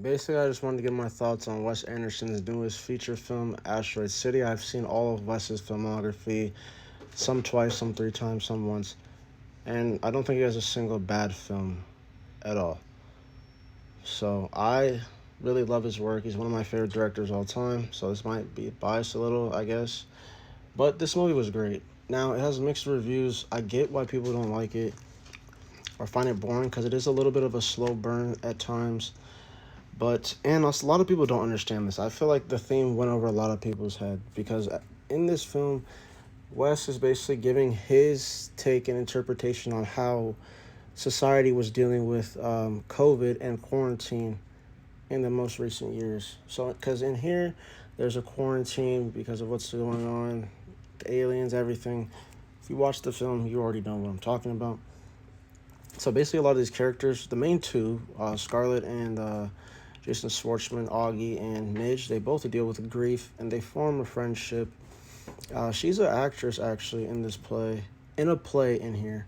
Basically, I just wanted to give my thoughts on Wes Anderson's newest feature film, Asteroid City. I've seen all of Wes's filmography, some twice, some three times, some once, and I don't think he has a single bad film at all. So I really love his work. He's one of my favorite directors of all time. So this might be biased a little, I guess. But this movie was great. Now it has mixed reviews. I get why people don't like it or find it boring because it is a little bit of a slow burn at times. But and a lot of people don't understand this. I feel like the theme went over a lot of people's head because in this film, Wes is basically giving his take and interpretation on how society was dealing with COVID and quarantine in the most recent years. So, because in here, there's a quarantine because of what's going on, the aliens, everything. If you watch the film, you already know what I'm talking about. So basically, a lot of these characters, the main two, Scarlett and Jason Schwartzman, Augie, and Midge, they both deal with grief and they form a friendship. She's an actress actually in this play, in a play in here.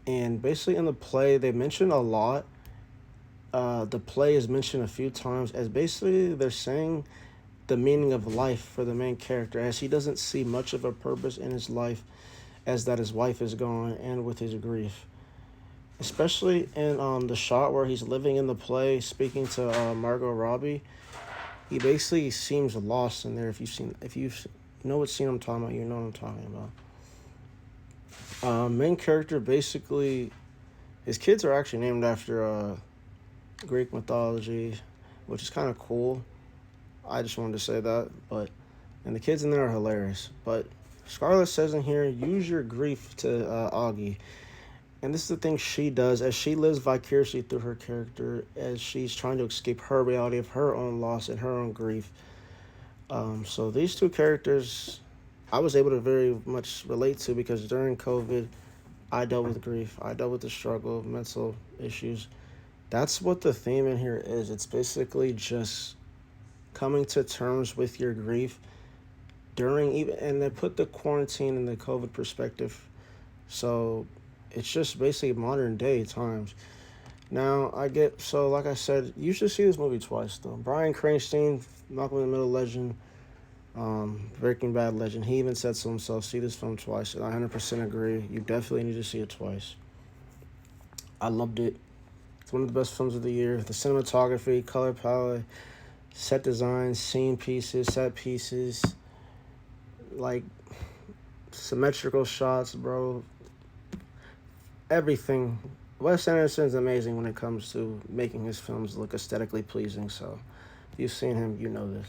And basically, in the play, they mention a lot. The play is mentioned a few times as basically they're saying the meaning of life for the main character, as he doesn't see much of a purpose in his life, as that his wife is gone and with his grief. Especially in the shot where he's living in the play, speaking to Margot Robbie, he basically seems lost in there. If you know what scene I'm talking about, you know what I'm talking about. Main character basically, his kids are actually named after Greek mythology, which is kind of cool. I just wanted to say that, but and the kids in there are hilarious. But Scarlett says in here, use your grief to Augie. And this is the thing she does as she lives vicariously through her character as she's trying to escape her reality of her own loss and her own grief. So these two characters I was able to very much relate to because during COVID, I dealt with grief. I dealt with the struggle of mental issues. That's what the theme in here is. It's basically just coming to terms with your grief during even, and they put the quarantine and the COVID perspective. So it's just basically modern day times. Now I get so like I said, you should see this movie twice though. Bryan Cranston, Malcolm in the Middle legend, Breaking Bad legend. He even said so himself. See this film twice, and I 100% agree. You definitely need to see it twice. I loved it. It's one of the best films of the year. The cinematography, color palette, set design, scene pieces, set pieces, like symmetrical shots, bro. Everything. Wes Anderson's amazing when it comes to making his films look aesthetically pleasing. So, if you've seen him, you know this.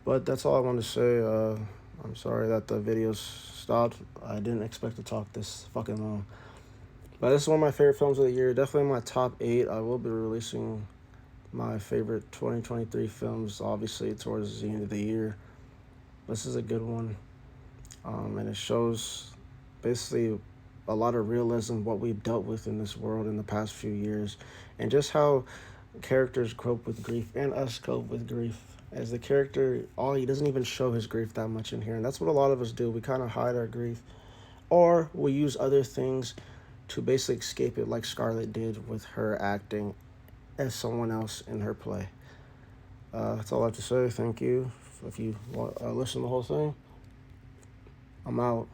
But that's all I want to say. I'm sorry that the video stopped. I didn't expect to talk this fucking long. But this is one of my favorite films of the year. Definitely my top 8. I will be releasing my favorite 2023 films, obviously, towards the end of the year. This is a good one. And it shows basically a lot of realism, what we've dealt with in this world in the past few years, and just how characters cope with grief and us cope with grief. As the character, he doesn't even show his grief that much in here, and that's what a lot of us do. We kind of hide our grief, or we use other things to basically escape it, like Scarlett did with her acting as someone else in her play. That's all I have to say. Thank you. If you want listen to the whole thing, I'm out.